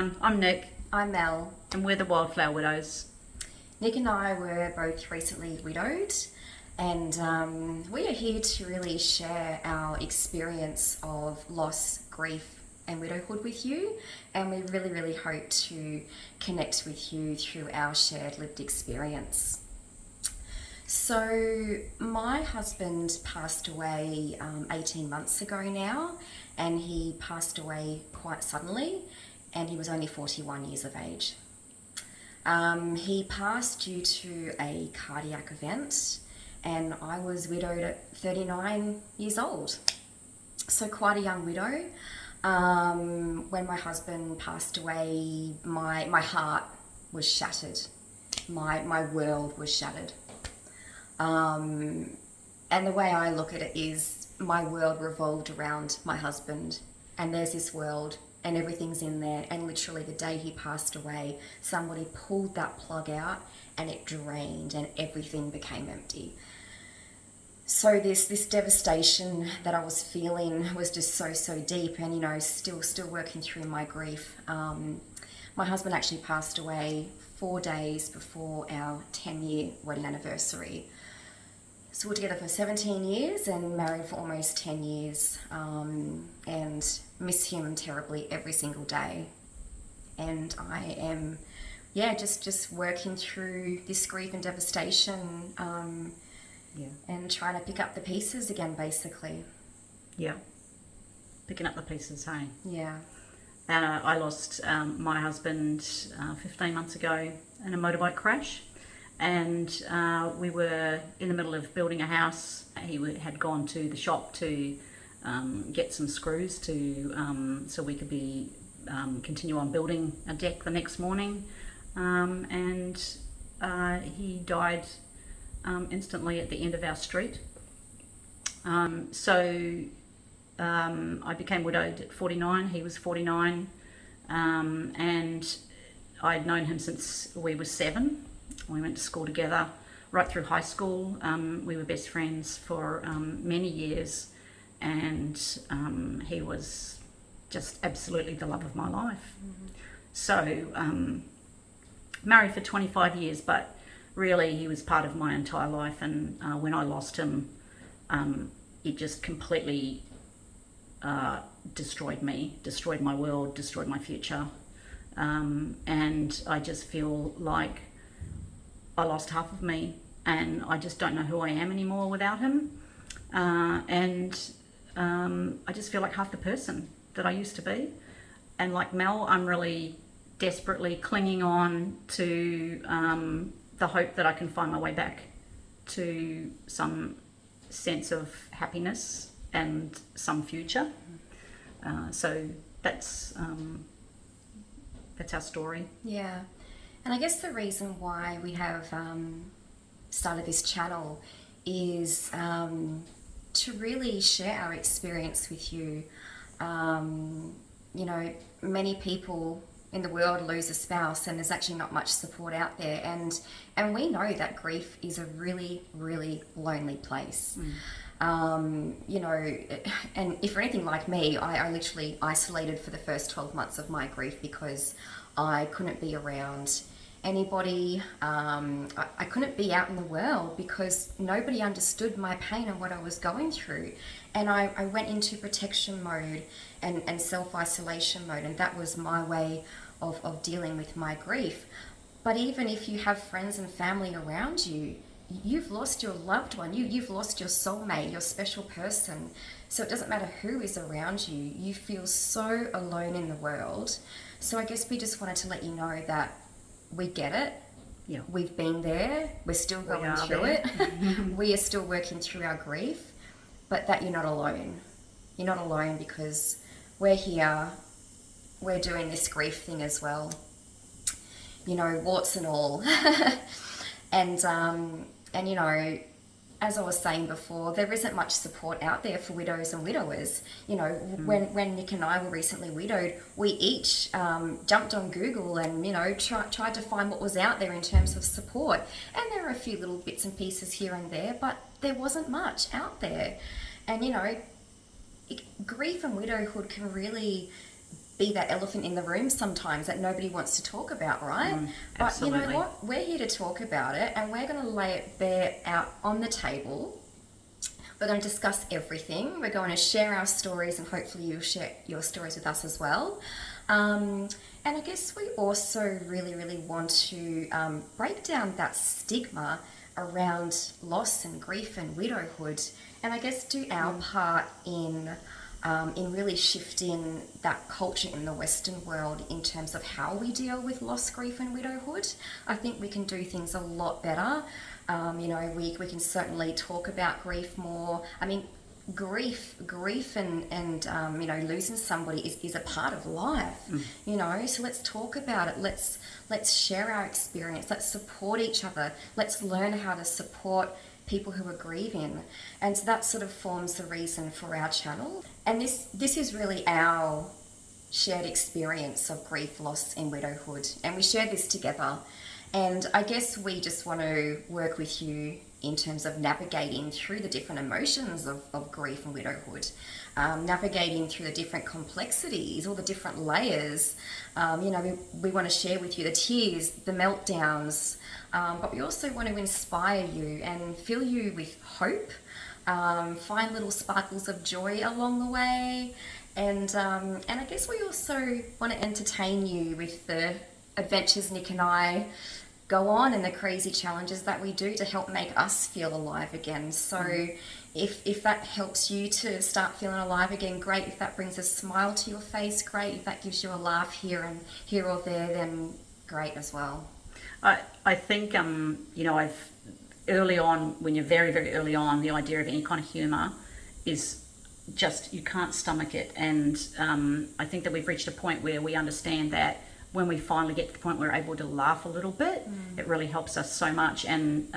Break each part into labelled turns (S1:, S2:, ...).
S1: everyone. I'm Nic,
S2: I'm Mel.
S1: and we're the Wildflower Widows.
S2: Nic and I were both recently widowed, and we are here to really share our experience of loss, grief, and widowhood with you. And we really hope to connect with you through our shared lived experience. So, my husband passed away 18 months ago now, and he passed away quite suddenly, and he was only 41 years of age. He passed due to a cardiac event, and I was widowed at 39 years old. So quite a young widow. When my husband passed away, my heart was shattered. My world was shattered. And the way I look at it is my world revolved around my husband, and there's this world and everything's in there, and literally the day he passed away, somebody pulled that plug out and it drained and everything became empty. So this devastation that I was feeling was just so deep, and still working through my grief. My husband actually passed away 4 days before our 10-year wedding anniversary. So we're together for 17 years and married for almost 10 years, and miss him terribly every single day. And I am, just working through this grief and devastation, and trying to pick up the pieces again, basically.
S1: Yeah, picking up the pieces, hey?
S2: Yeah.
S1: I lost my husband 15 months ago in a motorbike crash. And we were in the middle of building a house. He had gone to the shop to get some screws so we could continue on building a deck the next morning. And he died instantly at the end of our street. So I became widowed at 49. He was 49, and I'd known him since we were 7. We went to school together right through high school. We were best friends for many years, and he was just absolutely the love of my life. Mm-hmm. So married for 25 years, but really he was part of my entire life, and when I lost him, it just completely destroyed me, destroyed my world, destroyed my future, and I just feel like I lost half of me, and I just don't know who I am anymore without him. And I just feel like half the person that I used to be. And like Mel, I'm really desperately clinging on to the hope that I can find my way back to some sense of happiness and some future. So that's our story.
S2: Yeah. And I guess the reason why we have started this channel is to really share our experience with you. Many people in the world lose a spouse, and there's actually not much support out there. And we know that grief is a really lonely place. And if you're anything like me, I literally isolated for the first 12 months of my grief because I couldn't be around anybody. I couldn't be out in the world because nobody understood my pain and what I was going through. And I went into protection mode and self-isolation mode, and that was my way of dealing with my grief. But even if you have friends and family around you, you've lost your loved one, you've lost your soulmate, your special person. So it doesn't matter who is around you, you feel so alone in the world. So I guess we just wanted to let you know that we get it.
S1: Yeah.
S2: We've been there. We're still going through it. We are still working through our grief, but that you're not alone. You're not alone because we're here. We're doing this grief thing as well. Warts and all. And as I was saying before, there isn't much support out there for widows and widowers. When Nic and I were recently widowed, we each jumped on Google and, tried to find what was out there in terms of support. And there are a few little bits and pieces here and there, but there wasn't much out there. And, grief and widowhood can really be that elephant in the room sometimes that nobody wants to talk about, right? But you know what? We're here to talk about it, and we're going to lay it bare out on the table. We're going to discuss everything. We're going to share our stories, and hopefully you'll share your stories with us as well. And I guess we also really, really want to break down that stigma around loss and grief and widowhood, and I guess do our part in really shifting that culture in the Western world in terms of how we deal with loss, grief and widowhood. I think we can do things a lot better. You know, we can certainly talk about grief more. I mean, grief and you know, losing somebody is a part of life, you know, so let's talk about it. Let's share our experience. Let's support each other. Let's learn how to support people who are grieving. And so that sort of forms the reason for our channel. And this is really our shared experience of grief, loss and widowhood. And we share this together. And I guess we just want to work with you in terms of navigating through the different emotions of grief and widowhood, navigating through the different complexities, all the different layers. You know, we want to share with you the tears, the meltdowns, but we also want to inspire you and fill you with hope, find little sparkles of joy along the way. And I guess we also want to entertain you with the adventures Nic and I go on and the crazy challenges that we do to help make us feel alive again. So if that helps you to start feeling alive again, great. If that brings a smile to your face, great. If that gives you a laugh here or there, then great as well.
S1: I think you know, I've early on, when you're very, very early on, the idea of any kind of humour is just, you can't stomach it. And I think that we've reached a point where we understand that when we finally get to the point where we're able to laugh a little bit, it really helps us so much. And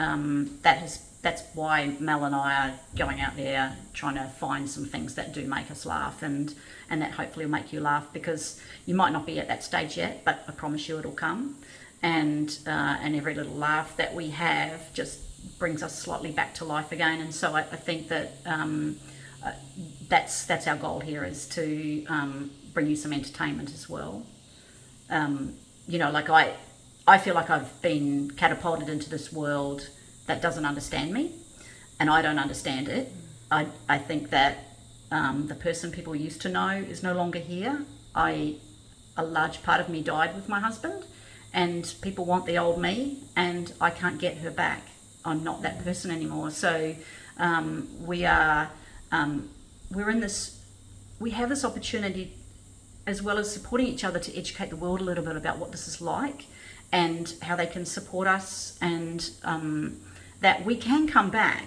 S1: that's why Mel and I are going out there trying to find some things that do make us laugh, and that hopefully will make you laugh, because you might not be at that stage yet, but I promise you it'll come. And every little laugh that we have just brings us slightly back to life again. And so I think that that's our goal here, is to bring you some entertainment as well. You know, like I feel like I've been catapulted into this world that doesn't understand me, and I don't understand it. I think that the person people used to know is no longer here. A large part of me died with my husband, and people want the old me, and I can't get her back. I'm not that person anymore. So we have this opportunity, as well as supporting each other, to educate the world a little bit about what this is like and how they can support us, and that we can come back.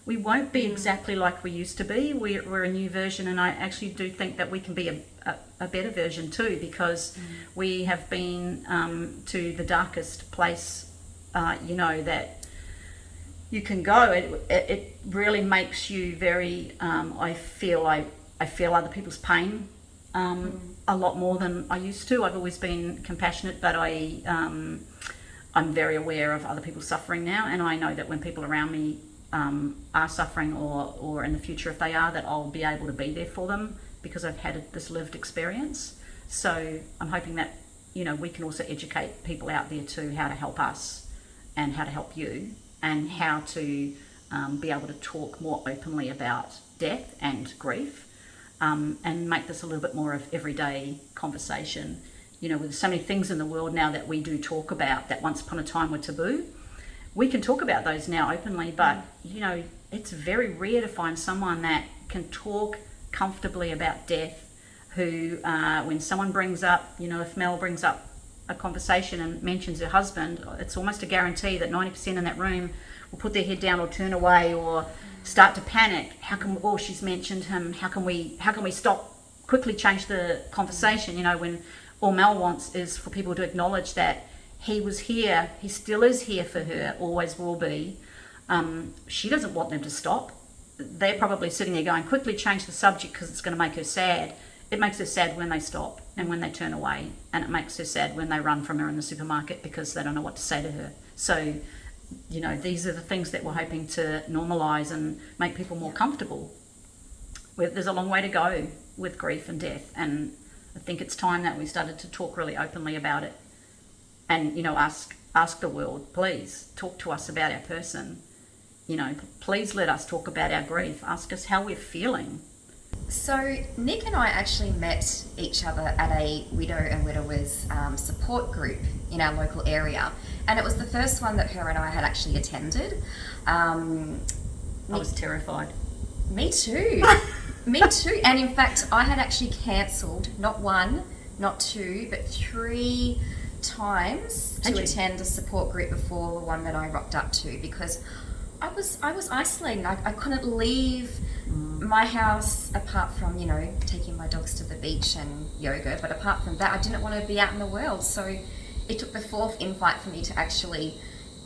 S1: We won't be exactly like we used to be. We're a new version, and I actually do think that we can be a better version too, because we have been to the darkest place, you know, that you can go. It really makes you very, I feel other people's pain a lot more than I used to. I've always been compassionate, but I'm very aware of other people's suffering now, and I know that when people around me are suffering, or in the future if they are, that I'll be able to be there for them, because I've had this lived experience. So I'm hoping that, you know, we can also educate people out there too, how to help us and how to help you, and how to be able to talk more openly about death and grief, and make this a little bit more of everyday conversation. You know, with so many things in the world now that we do talk about that once upon a time were taboo, we can talk about those now openly, but, you know, it's very rare to find someone that can talk comfortably about death, who, when someone brings up, you know, if Mel brings up a conversation and mentions her husband, it's almost a guarantee that 90% in that room will put their head down or turn away or start to panic. How can, oh, she's mentioned him, how can we stop, quickly change the conversation, you know, when all Mel wants is for people to acknowledge that he was here, he still is here for her, always will be. She doesn't want them to stop. They're probably sitting there going, quickly change the subject because it's going to make her sad. It makes her sad when they stop and when they turn away, and it makes her sad when they run from her in the supermarket because they don't know what to say to her. So, you know, these are the things that we're hoping to normalise and make people more comfortable. There's a long way to go with grief and death, and I think it's time that we started to talk really openly about it, and ask the world, please talk to us about our person. Please let us talk about our grief. Ask us how we're feeling.
S2: So Nic and I actually met each other at a widow and widowers support group in our local area, and it was the first one that her and I had actually attended.
S1: I was terrified.
S2: Me too. Me too. And in fact, I had actually cancelled not one, not two, but 3 times to attend a support group before the one that I rocked up to, because I was isolating. I couldn't leave my house, apart from taking my dogs to the beach and yoga, but apart from that I didn't want to be out in the world. So it took the 4th invite for me to actually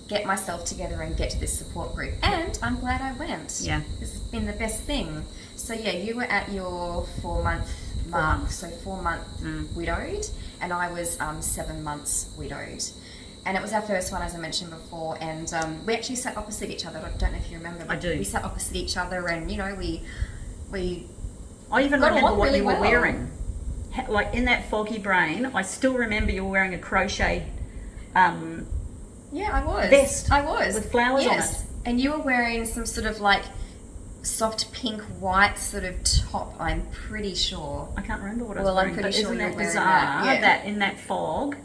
S2: get myself together and get to this support group, and I'm glad I went.
S1: Yeah,
S2: this has been the best thing. So yeah, you were at your 4-month mark, so 4-month widowed, and I was 7 months widowed. And it was our first one, as I mentioned before, and we actually sat opposite each other. I don't know if you remember, but
S1: I do.
S2: We sat opposite each other, and we
S1: I even remember what
S2: really
S1: you were
S2: well.
S1: wearing. Like, in that foggy brain, I still remember you were wearing a crochet
S2: yeah, I was.
S1: vest.
S2: I was.
S1: With flowers on it.
S2: And you were wearing some sort of like soft pink white sort of top, I'm pretty sure.
S1: I can't remember what I was wearing.
S2: I'm pretty
S1: but
S2: sure
S1: isn't
S2: you're
S1: that
S2: wearing
S1: bizarre
S2: that? Yeah.
S1: that in that fog,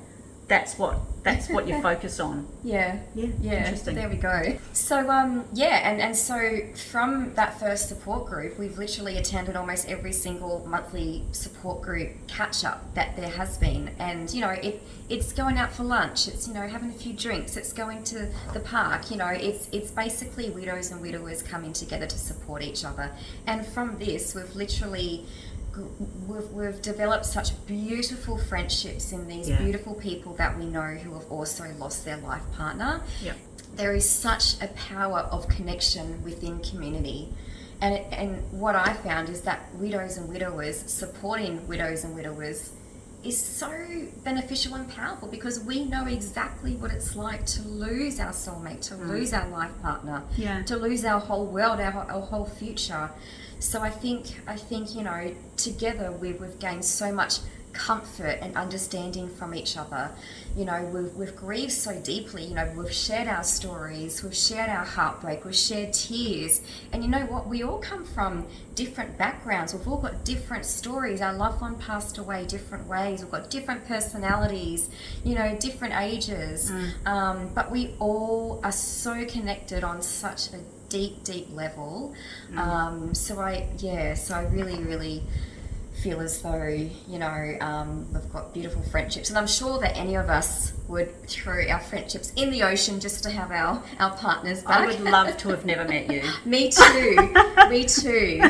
S1: that's what you focus on.
S2: Yeah.
S1: Interesting.
S2: There we go. So and so from that first support group, we've literally attended almost every single monthly support group catch up that there has been, and it's going out for lunch, it's having a few drinks, it's going to the park, it's basically widows and widowers coming together to support each other. And from this, we've literally we've developed such beautiful friendships in these beautiful people that we know who have also lost their life partner.
S1: Yep.
S2: There is such a power of connection within community, and what I found is that widows and widowers supporting widows and widowers is so beneficial and powerful, because we know exactly what it's like to lose our soulmate, to lose our life partner, to lose our whole world, our whole future. So I think together we've gained so much comfort and understanding from each other. We've grieved so deeply. We've shared our stories, we've shared our heartbreak, we've shared tears. And you know what? We all come from different backgrounds. We've all got different stories. Our loved one passed away different ways. We've got different personalities, different ages. But we all are so connected on such a deep level. So I really feel as though we've got beautiful friendships, and I'm sure that any of us would throw our friendships in the ocean just to have our partners back.
S1: I would love to have never met you.
S2: Me too.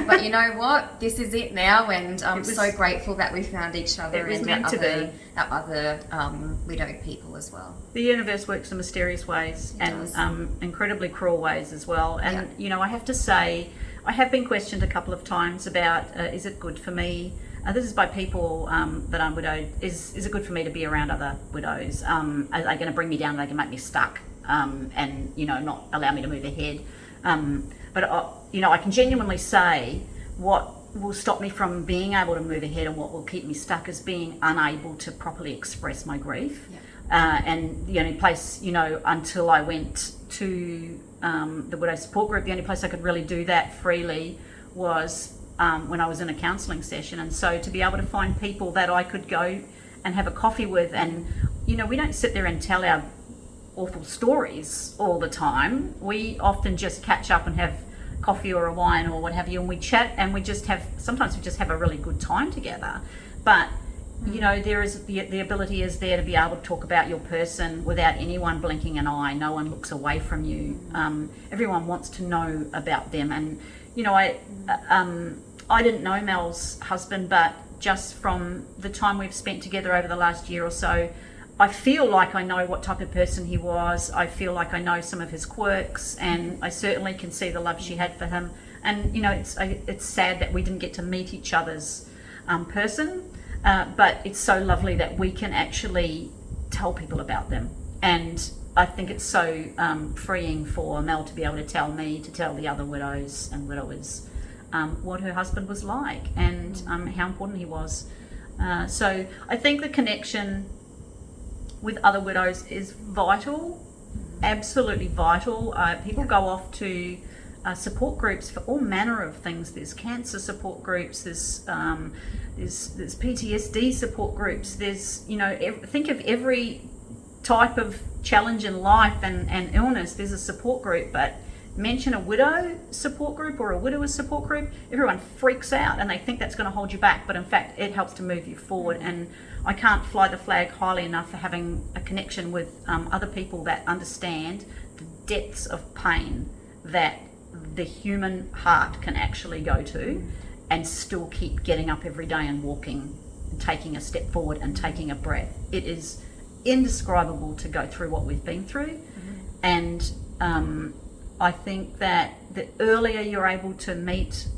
S2: But you know what? This is it now, and I'm so grateful that we found each other.
S1: It was
S2: and
S1: meant to be.
S2: Our other widowed people as well.
S1: The universe works in mysterious ways and incredibly cruel ways as well. And I have to say, I have been questioned a couple of times about is it good for me? This is by people that I'm widowed. Is it good for me to be around other widows? Are they going to bring me down? Are they going to make me stuck and not allow me to move ahead? But I can genuinely say what will stop me from being able to move ahead and what will keep me stuck is being unable to properly express my grief. And the only place, until I went to the widow support group, the only place I could really do that freely was when I was in a counselling session. And so to be able to find people that I could go and have a coffee with, and we don't sit there and tell our awful stories all the time. We often just catch up and have coffee or a wine or what have you, and we chat, and sometimes we just have a really good time together. But there is the ability is there to be able to talk about your person without anyone blinking an eye. No one looks away from you. Everyone wants to know about them. And I didn't know Mel's husband, but just from the time we've spent together over the last year or so, I feel like I know what type of person he was. I feel like I know some of his quirks, and I certainly can see the love she had for him. And it's sad that we didn't get to meet each other's person. But it's so lovely that we can actually tell people about them. And I think it's so freeing for Mel to be able to tell me, to tell the other widows and widowers what her husband was like, and how important he was. So I think the connection with other widows is vital, absolutely vital. People go off to support groups for all manner of things. There's cancer support groups, there's PTSD support groups, there's, think of every type of challenge in life and illness, there's a support group. But mention a widow support group or a widower support group, everyone freaks out and they think that's going to hold you back, but in fact it helps to move you forward. And I can't fly the flag highly enough for having a connection with other people that understand the depths of pain that the human heart can actually go to, and still keep getting up every day and walking and taking a step forward and taking a breath. It is indescribable to go through what we've been through. And I think that the earlier you're able to meet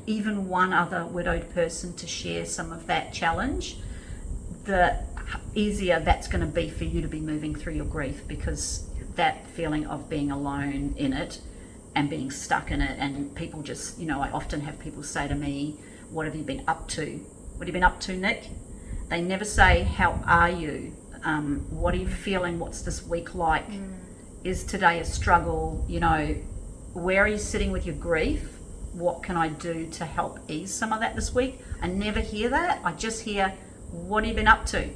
S1: even one other widowed person to share some of that challenge, the easier that's going to be for you to be moving through your grief, because that feeling of being alone in it and being stuck in it, and people just, I often have people say to me, what have you been up to? What have you been up to, Nic? They never say, how are you? What are you feeling? What's this week like? Is today a struggle? Where are you sitting with your grief? What can I do to help ease some of that this week? I never hear that. I just hear, what have you been up to?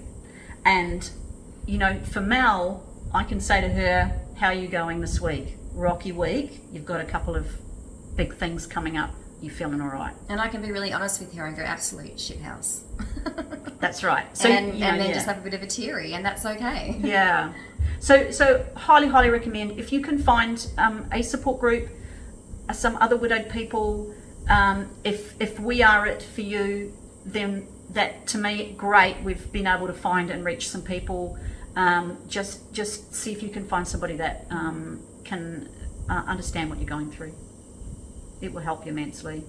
S1: And, for Mel, I can say to her, how are you going this week? Rocky week. You've got a couple of big things coming up. You feeling all right?
S2: And I can be really honest with her and go, absolute shithouse.
S1: That's right. So,
S2: and then just have a bit of a teary, and that's okay.
S1: Yeah. So highly recommend, if you can find a support group, some other widowed people. If we are it for you, then that, to me, great. We've been able to find and reach some people. Just see if you can find somebody that can understand what you're going through. It will help you immensely.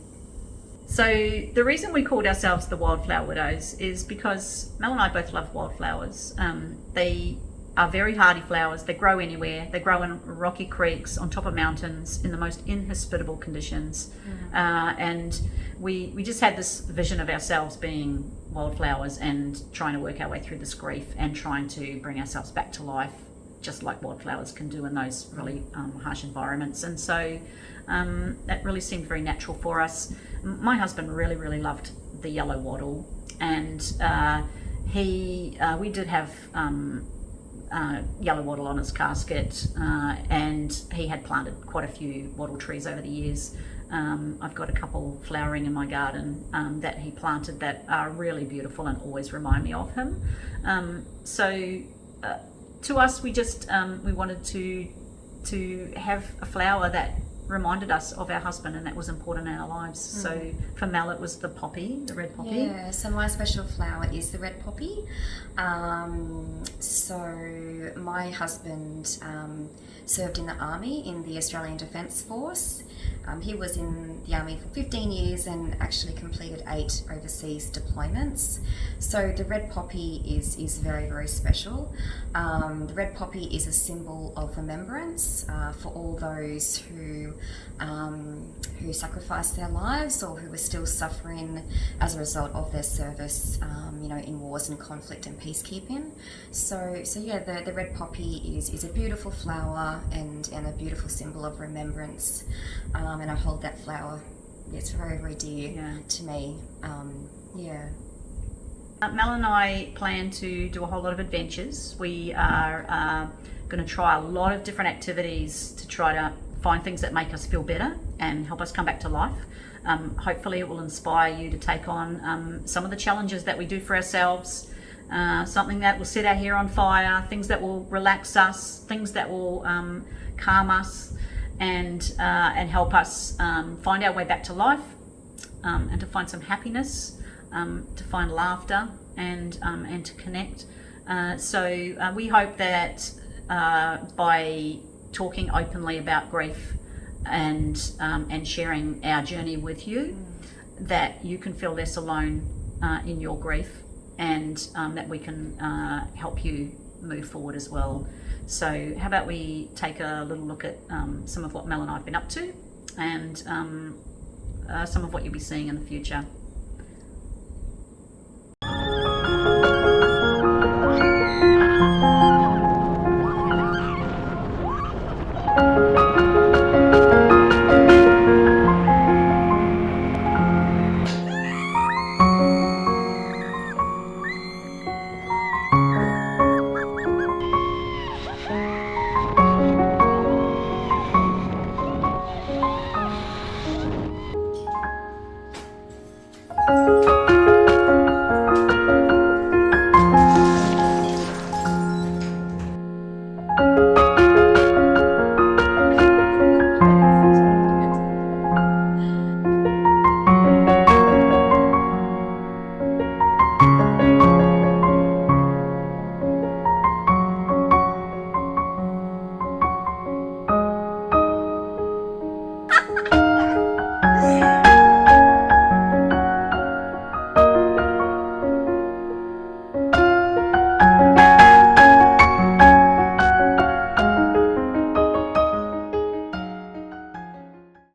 S1: So the reason we called ourselves the Wildflower Widows is because Mel and I both love wildflowers. They are very hardy flowers. They grow anywhere. They grow in rocky creeks, on top of mountains, in the most inhospitable conditions. And we just had this vision of ourselves being wildflowers and trying to work our way through this grief and trying to bring ourselves back to life, just like wildflowers can do in those really harsh environments. And so that really seemed very natural for us. My husband really loved the yellow wattle, and we did have yellow wattle on his casket, and he had planted quite a few wattle trees over the years. I've got a couple flowering in my garden that he planted that are really beautiful and always remind me of him. So to us, we just we wanted to have a flower that reminded us of our husband, and that was important in our lives. So for Mel, it was the poppy, the red poppy.
S2: Yeah, so my special flower is the red poppy. So my husband served in the army, in the Australian Defence Force. He was in the army for 15 years and actually completed 8 overseas deployments. So the red poppy is very special. The red poppy is a symbol of remembrance for all those who sacrificed their lives or who are still suffering as a result of their service, in wars and conflict and peacekeeping. So yeah, the red poppy is a beautiful flower and a beautiful symbol of remembrance. And I hold that flower. It's very dear to me.
S1: Mel and I plan to do a whole lot of adventures. We are going to try a lot of different activities to try to find things that make us feel better and help us come back to life. Hopefully it will inspire you to take on some of the challenges that we do for ourselves, something that will set our hair on fire, things that will relax us, things that will calm us and help us find our way back to life, and to find some happiness, to find laughter and to connect. So we hope that by talking openly about grief and sharing our journey with you, that you can feel less alone in your grief, and that we can help you move forward as well. So how about we take a little look at some of what Mel and I have been up to, and some of what you'll be seeing in the future.
S2: you.